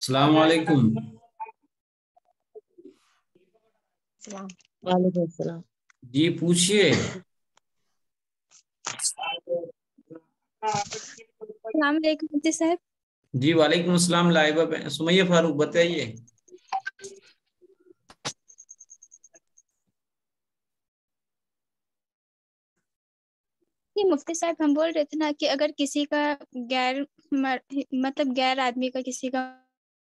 السلام علیکم. وعلیکم السلام. جی پوچھئے. السلام علیکم مفتی صاحب. جی وعلیکم السلام. لائبہ سمیہ فاروق بتائیے. مفتی صاحب ہم بول رہے تھے نا کہ اگر کسی کا غیر آدمی کا کسی کا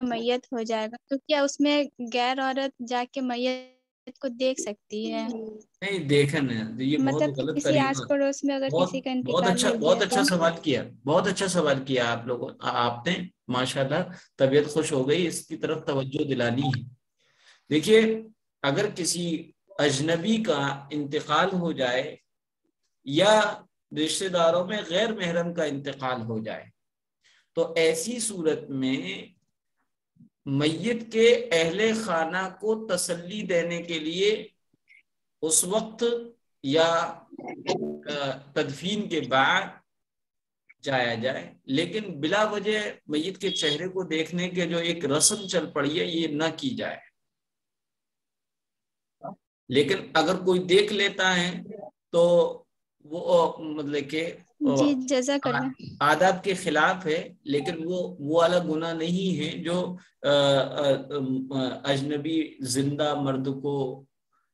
میت ہو جائے گا تو کیا اس میں غیر عورت جا کے میت کو دیکھ سکتی ہے؟ نہیں دیکھا نہیں، یہ بہت غلط کسی طریقہ. آس پڑوس میں اگر کسی کا انتقال ہو بہت گیا اچھا تو؟ سوال کیا، بہت اچھا سوال کیا آپ نے. ماشاءاللہ طبیعت خوش ہو گئی، اس کی طرف توجہ دلانی ہے. دیکھیے اگر کسی اجنبی کا انتقال ہو جائے یا رشتہ داروں میں غیر محرم کا انتقال ہو جائے تو ایسی صورت میں میت کے اہل خانہ کو تسلی دینے کے لیے اس وقت یا تدفین کے بعد جایا جائے، لیکن بلا وجہ میت کے چہرے کو دیکھنے کے جو ایک رسم چل پڑی ہے یہ نہ کی جائے. لیکن اگر کوئی دیکھ لیتا ہے تو وہ مطلب کہ جی جزاک اللہ. آداب کے خلاف ہے، لیکن وہ والا گناہ نہیں ہے جو اجنبی زندہ مرد کو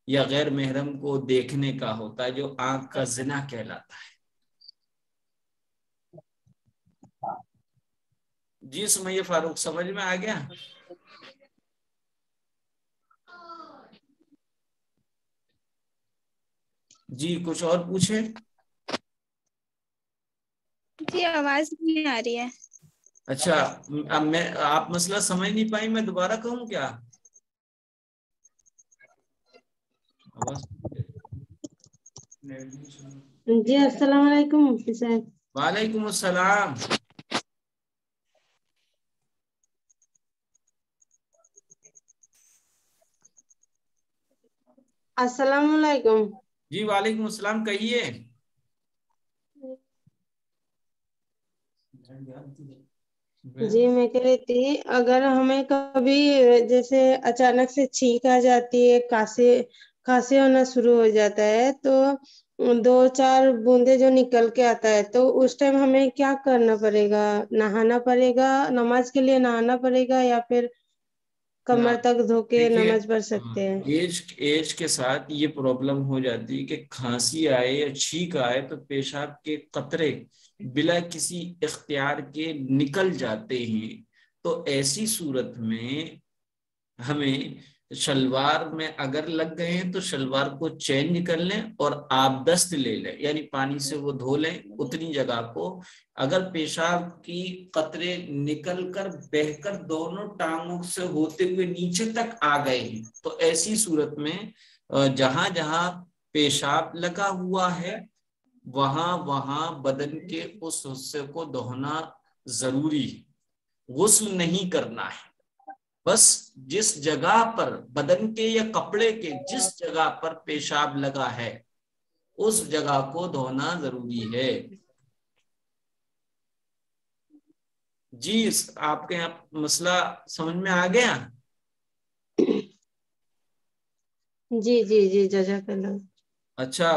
یا غیر محرم کو دیکھنے کا ہوتا ہے، جو آنکھ کا زنا کہلاتا ہے. جی سمیہ فاروق سمجھ میں آ گیا؟ جی کچھ اور پوچھیں. جی آواز نہیں آ رہی ہے. اچھا اب آپ مسئلہ سمجھ نہیں پائی، میں دوبارہ کہوں کیا؟ جی السلام علیکم مفتی صاحب. وعلیکم السلام. السلام علیکم. جی وعلیکم السلام، کہیے. جی میں کہہ رہی تھی اگر ہمیں کبھی جیسے اچانک سے چھینک آ جاتی ہے، کھانسی ہونا شروع ہو جاتا ہے تو 2-4 بوندے جو نکل کے آتا ہے تو اس ٹائم ہمیں کیا کرنا پڑے گا؟ نہانا پڑے گا، نماز کے لیے نہانا پڑے گا یا پھر کمر تک دھو کے دیکھیے نماز پڑھ سکتے ہیں؟ ایج کے ساتھ یہ پرابلم ہو جاتی ہے کہ کھانسی آئے یا چھینک آئے تو پیشاب کے قطرے بلا کسی اختیار کے نکل جاتے ہیں. تو ایسی صورت میں ہمیں شلوار میں اگر لگ گئے ہیں تو شلوار کو چینج کر لیں اور آب دست لے لیں، یعنی پانی سے وہ دھو لیں اتنی جگہ کو. اگر پیشاب کی قطرے نکل کر بہہ کر دونوں ٹانگوں سے ہوتے ہوئے نیچے تک آ گئے ہیں تو ایسی صورت میں جہاں جہاں پیشاب لگا ہوا ہے وہاں بدن کے اس حصے کو دھونا ضروری ہے، غسل نہیں کرنا ہے. بس جس جگہ پر بدن کے یا کپڑے کے جس جگہ پر پیشاب لگا ہے اس جگہ کو دھونا ضروری ہے. جی آپ کے مسئلہ سمجھ میں آ گیا؟ جی جی جی جزاک اللہ. اچھا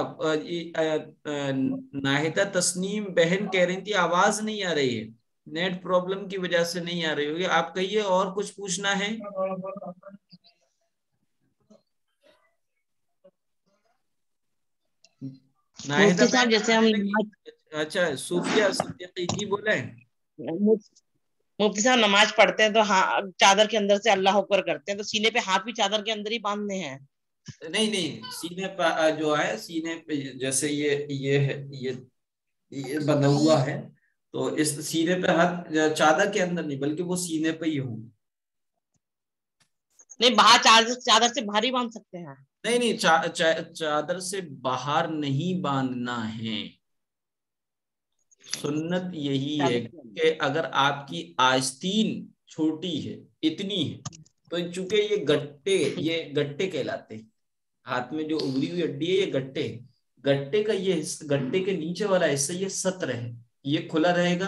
ناہدہ تسنیم بہن کہہ رہی تھی آواز نہیں آ رہی ہے، نیٹ پرابلم کی وجہ سے نہیں آ رہی ہوگی. آپ کہیے اور کچھ پوچھنا ہے؟ ناہدہ مفتی صاحب جیسے ہم بہن. اچھا صوفیہ صدیقی جی بولیں. مفتی صاحب نماز پڑھتے ہیں تو چادر کے اندر سے اللہ اکبر کرتے ہیں تو سینے پہ ہاتھ بھی چادر کے اندر ہی باندھنے ہیں؟ نہیں سینے پہ جو ہے سینے پہ جیسے یہ بندھا ہوا ہے تو اس سینے پہ ہاتھ چادر کے اندر نہیں بلکہ وہ سینے پہ ہی ہوں. نہیں باہر چادر سے باہر ہی باندھ سکتے ہیں؟ نہیں چادر سے باہر نہیں باندھنا ہے. سنت یہی ہے کہ اگر آپ کی آستین چھوٹی ہے اتنی ہے تو چونکہ یہ گٹے کہلاتے ہیں، ہاتھ میں جو ابری ہوئی ہڈی ہے یہ گٹے کا یہ گٹے کے نیچے والا حصہ یہ ستر ہے، یہ کھلا رہے گا.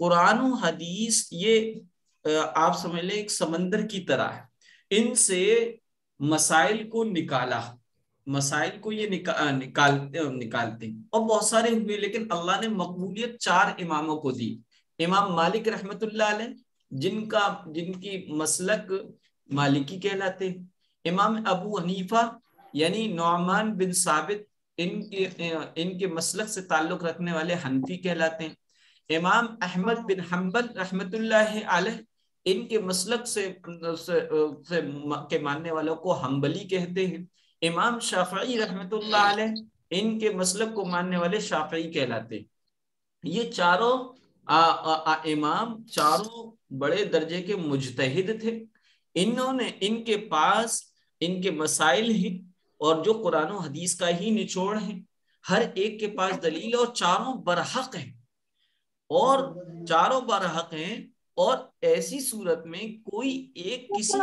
قرآن و حدیث یہ آپ سمجھ لیں ایک سمندر کی طرح ہے، ان سے مسائل کو نکالا، مسائل کو یہ نکالتے ہیں، اور بہت سارے ہوئے، لیکن اللہ نے مقبولیت 4 اماموں کو دی۔ امام مالک رحمت اللہ علیہ جن کی مسلک مالکی کہلاتے ہیں، امام ابو حنیفہ یعنی نعمان بن ثابت ان کے مسلک سے تعلق رکھنے والے حنفی کہلاتے ہیں، امام احمد بن حنبل رحمت اللہ علیہ ان کے مسلک سے کے ماننے والوں کو حنبلی کہتے ہیں، امام شافعی رحمت اللہ علیہ ان کے مسلک کو ماننے والے شافعی کہلاتے ہیں۔ یہ چاروں امام چاروں بڑے درجے کے مجتہد تھے، انہوں نے ان کے پاس ان کے مسائل ہیں اور جو قرآن و حدیث کا ہی نچوڑ ہیں، ہر ایک کے پاس دلیل، اور چاروں برحق ہیں، اور چاروں برحق ہیں، اور ایسی صورت میں کوئی ایک کسی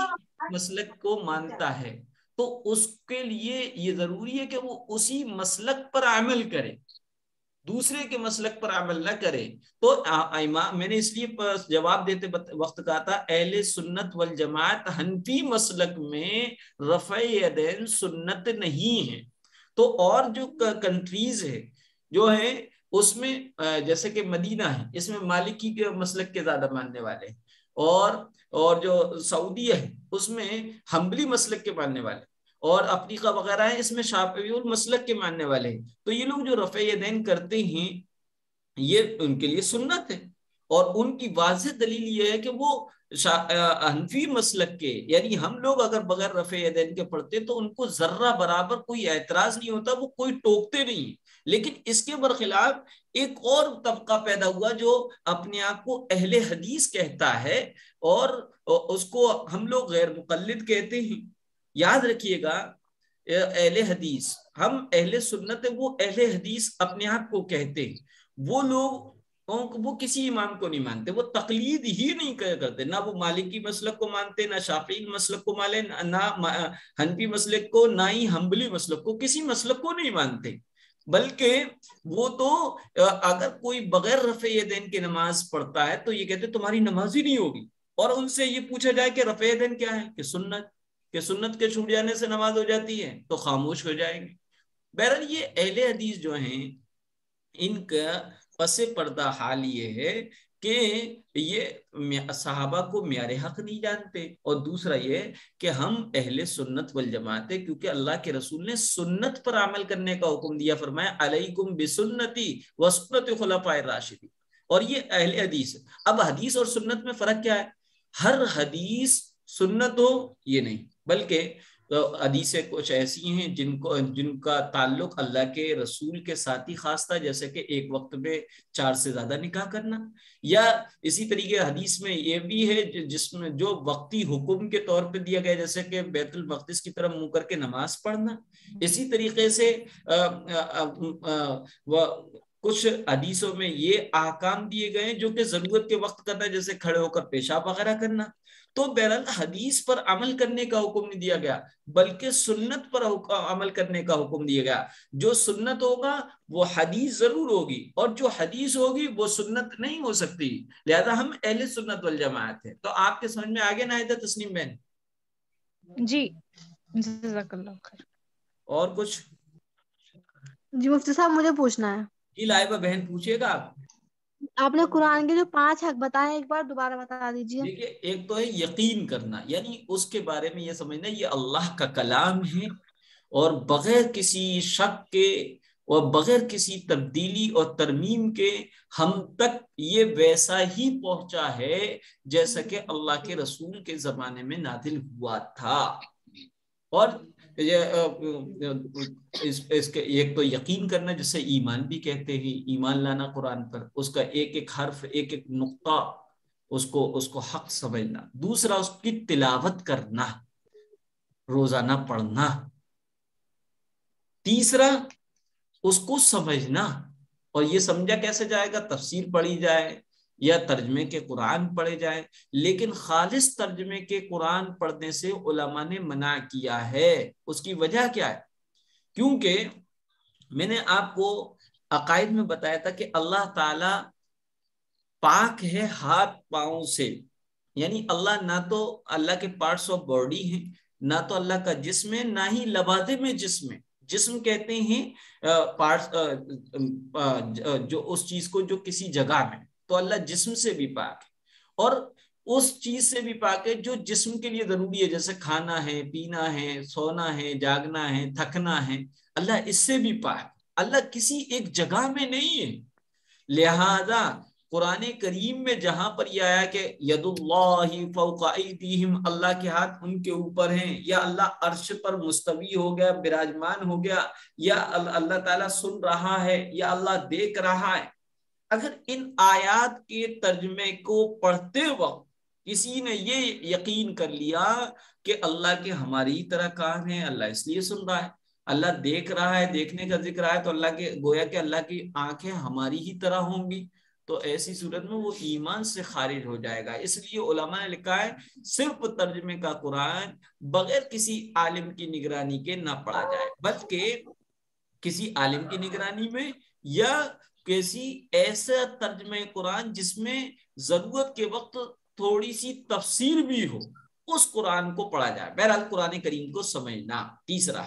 مسلک کو مانتا ہے تو اس کے لیے یہ ضروری ہے کہ وہ اسی مسلک پر عمل کرے، دوسرے کے مسلک پر عمل نہ کرے۔ تو میں نے اس لیے جواب دیتے وقت کہا تھا اہل سنت والجماعت حنفی مسلک میں رفع یدین سنت نہیں ہے۔ تو اور جو کنٹریز ہے جو ہیں اس میں جیسے کہ مدینہ ہے، اس میں مالکی کے مسلک کے زیادہ ماننے والے ہیں، اور جو سعودیہ ہے اس میں حنبلی مسلک کے ماننے والے، اور افریقہ وغیرہ ہے اس میں شافعی المسلک کے ماننے والے ہیں۔ تو یہ لوگ جو رفع یدین کرتے ہیں یہ ان کے لیے سنت ہے، اور ان کی واضح دلیل یہ ہے کہ وہ حنفی مسلک کے، یعنی ہم لوگ اگر بغیر رفع یدین کے پڑھتے تو ان کو ذرہ برابر کوئی اعتراض نہیں ہوتا، وہ کوئی ٹوکتے نہیں، لیکن اس کے برخلاف ایک اور طبقہ پیدا ہوا جو اپنے آپ کو اہل حدیث کہتا ہے، اور اس کو ہم لوگ غیر مقلد کہتے ہیں۔ یاد رکھیے گا اہل حدیث، ہم اہل سنت، وہ اہل حدیث اپنے آپ کو کہتے ہیں، وہ لوگ وہ کسی امام کو نہیں مانتے، وہ تقلید ہی نہیں کرتے، نہ وہ مالکی مسلک کو مانتے، نہ شافعی مسلک کو مانتے، نہ حنفی مسلک کو، نہ ہی حنبلی مسلک کو، کسی مسلک کو نہیں مانتے، بلکہ وہ تو اگر کوئی بغیر رفع یدین کی نماز پڑھتا ہے تو یہ کہتے تمہاری نماز ہی نہیں ہوگی، اور ان سے یہ پوچھا جائے کہ رفع یدین کیا ہے، کہ سنت کے چھوٹ جانے سے نماز ہو جاتی ہے، تو خاموش ہو جائیں گے۔ بہرحال یہ اہل حدیث جو ہیں ان کا پس پردہ حال یہ ہے کہ یہ صحابہ کو معیار حق نہیں جانتے، اور دوسرا یہ کہ ہم اہل سنت والجماعت ہے کیونکہ اللہ کے رسول نے سنت پر عمل کرنے کا حکم دیا، فرمایا علیکم بسنتی وسنت خلفاء الراشدین، اور یہ اہل حدیث ہے۔ اب حدیث اور سنت میں فرق کیا ہے؟ ہر حدیث سنت ہو یہ نہیں، بلکہ حدیثیں کچھ ایسی ہیں جن کا تعلق اللہ کے رسول کے ساتھ ہی خاص تھا، جیسے کہ ایک وقت میں 4 سے زیادہ نکاح کرنا، یا اسی طریقے حدیث میں یہ بھی ہے جس میں جو وقتی حکم کے طور پہ دیا گیا، جیسے کہ بیت المقدس کی طرف منہ کر کے نماز پڑھنا۔ اسی طریقے سے کچھ حدیثوں میں یہ احکام دیے گئے جو کہ ضرورت کے وقت کرنا، جیسے کھڑے ہو کر پیشاب وغیرہ کرنا۔ تو بہرحال حدیث پر عمل کرنے کا حکم نہیں دیا گیا، بلکہ سنت پر عمل کرنے کا حکم دیا گیا۔ جو سنت ہوگا وہ حدیث ضرور ہوگی، اور جو حدیث ہوگی وہ سنت نہیں ہو سکتی، لہذا ہم اہل سنت والجماعت ہیں۔ تو آپ کے سمجھ میں آگے نہ آئے تسنیم بہن؟ جی جزاک اللہ خیر۔ اور کچھ؟ جی مفتی صاحب مجھے پوچھنا ہے۔ جی لائبہ بہن پوچھیے گا آپ۔ آپ نے قرآن کے جو 5 حق بتائے ایک بار دوبارہ بتا دیجیے۔ دیکھیے ایک تو ہے یقین کرنا، یعنی اس کے بارے میں یہ سمجھنا یہ اللہ کا کلام ہے، اور بغیر کسی شک کے اور بغیر کسی تبدیلی اور ترمیم کے ہم تک یہ ویسا ہی پہنچا ہے جیسا کہ اللہ کے رسول کے زمانے میں نازل ہوا تھا۔ اور اس کے ایک تو یقین کرنا جسے ایمان بھی کہتے ہیں، ایمان لانا قرآن پر، اس کا ایک ایک حرف، ایک ایک نقطہ اس کو حق سمجھنا۔ دوسرا اس کی تلاوت کرنا، روزانہ پڑھنا۔ تیسرا اس کو سمجھنا، اور یہ سمجھا کیسے جائے گا؟ تفسیر پڑھی جائے یا ترجمے کے قرآن پڑھے جائے، لیکن خالص ترجمے کے قرآن پڑھنے سے علماء نے منع کیا ہے۔ اس کی وجہ کیا ہے؟ کیونکہ میں نے آپ کو عقائد میں بتایا تھا کہ اللہ تعالی پاک ہے ہاتھ پاؤں سے، یعنی اللہ نہ تو اللہ کے پارٹس آف باڈی ہیں، نہ تو اللہ کا جسم ہے، نہ ہی لوازم جسم ہے۔ جسم کہتے ہیں پارٹس جو اس چیز کو جو کسی جگہ میں، تو اللہ جسم سے بھی پاک ہے، اور اس چیز سے بھی پاک ہے جو جسم کے لیے ضروری ہے، جیسے کھانا ہے، پینا ہے، سونا ہے، جاگنا ہے، تھکنا ہے، اللہ اس سے بھی پاک۔ اللہ کسی ایک جگہ میں نہیں ہے، لہذا قرآن کریم میں جہاں پر یہ آیا کہ ید اللہ فوق ایدیہم، اللہ کے ہاتھ ان کے اوپر ہیں، یا اللہ عرش پر مستوی ہو گیا، براجمان ہو گیا، یا اللہ تعالیٰ سن رہا ہے، یا اللہ دیکھ رہا ہے، اگر ان آیات کے ترجمے کو پڑھتے وقت کسی نے یہ یقین کر لیا کہ اللہ کے ہماری طرح کان ہے، اللہ اس لیے سن رہا ہے، اللہ دیکھ رہا ہے، دیکھنے کا ذکر ہے، تو اللہ کے گویا کہ اللہ کی آنکھیں ہماری ہی طرح ہوں گی، تو ایسی صورت میں وہ ایمان سے خارج ہو جائے گا۔ اس لیے علماء نے لکھا ہے صرف ترجمے کا قرآن بغیر کسی عالم کی نگرانی کے نہ پڑھا جائے، بلکہ کسی عالم کی نگرانی میں، یا کسی ایسا ترجمہ قرآن جس میں ضرورت کے وقت تھوڑی سی تفسیر بھی ہو، اس قرآن کو پڑھا جائے۔ بہرحال قرآن کریم کو سمجھنا تیسرا۔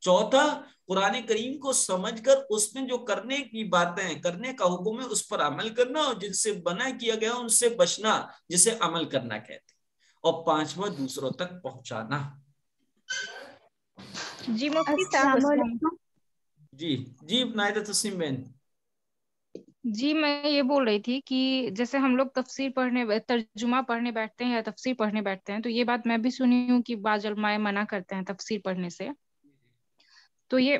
چوتھا، قرآن کریم کو سمجھ کر اس میں جو کرنے کی باتیں، کرنے کا حکم ہے، اس پر عمل کرنا، اور جن سے منع کیا گیا ان سے بچنا، جسے عمل کرنا کہتے ہیں۔ اور پانچواں، دوسروں تک پہنچانا۔ جی مفتی صاحب السلام علیکم۔ جی نائدہ تسنیم بہن۔ جی میں یہ بول رہی تھی کہ جیسے ہم لوگ تفسیر پڑھنے، ترجمہ پڑھنے بیٹھتے ہیں یا تفسیر پڑھنے بیٹھتے ہیں، تو یہ بات میں بھی سنی ہوں کہ بعض علماء منع کرتے ہیں تفسیر پڑھنے سے، تو یہ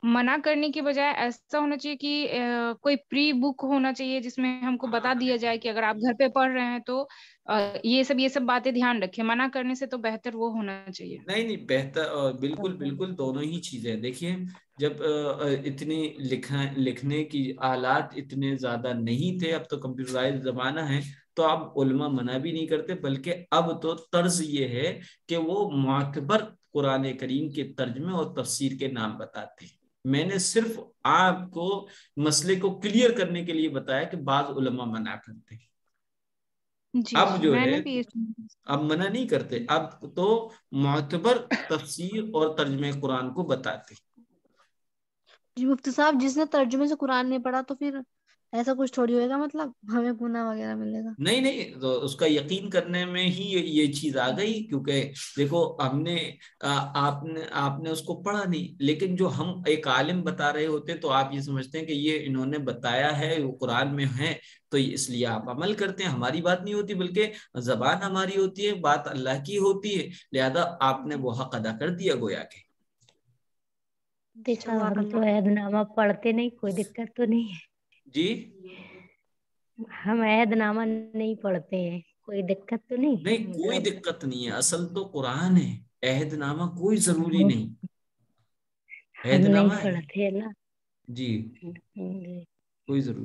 منع کرنے کی بجائے ایسا ہونا چاہیے کہ کوئی پری بک ہونا چاہیے جس میں ہم کو بتا دیا جائے کہ اگر آپ گھر پہ پڑھ رہے ہیں تو یہ سب باتیں دھیان رکھیں، منع کرنے سے تو بہتر وہ ہونا چاہیے۔ نہیں بہتر، بالکل دونوں ہی چیزیں۔ دیکھیے جب اتنی لکھنے کی آلات اتنے زیادہ نہیں تھے، اب تو کمپیوٹرائز زمانہ ہے، تو اب علماء منع بھی نہیں کرتے، بلکہ اب تو طرز یہ ہے کہ وہ معتبر قرآن کریم کے ترجمے اور تفسیر کے نام بتاتے ہیں۔ میں نے صرف آپ کو مسئلے کو کلیئر کرنے کے لیے بتایا کہ بعض علماء منع کرتے ہیں، اب جو ہے اب منع نہیں کرتے، اب تو معتبر تفسیر اور ترجمہ قرآن کو بتاتے۔ جی مفتی صاحب، جس نے ترجمے سے قرآن نہیں پڑھا تو پھر ایسا کچھ تھوڑی ہوئے گا، مطلب ہمیں گناہ وغیرہ ملے گا؟ نہیں، تو اس کا یقین کرنے میں ہی یہ چیز آ گئی، کیونکہ دیکھو ہم نے آپ نے اس کو پڑھا نہیں، لیکن جو ہم ایک عالم بتا رہے ہوتے تو آپ یہ سمجھتے ہیں کہ یہ انہوں نے بتایا ہے، وہ قرآن میں ہے، تو اس لیے آپ عمل کرتے ہیں۔ ہماری بات نہیں ہوتی، بلکہ زبان ہماری ہوتی ہے، بات اللہ کی ہوتی ہے، لہذا آپ نے وہ حق ادا کر دیا گویا کہ۔ دیکھا ہم تو عہد نامہ پڑھتے نہیں، کوئی دقت تو نہیں ہے جی ہم عہد نامہ نہیں پڑھتے ہیں، کوئی دقت تو نہیں؟ نہیں، کوئی دقت نہیں ہے، اصل تو قرآن ہے، عہد نامہ کوئی ضروری نہیں، ہم عہد نہیں نامہ ہے پڑھتے نا۔ جی، کوئی ضروری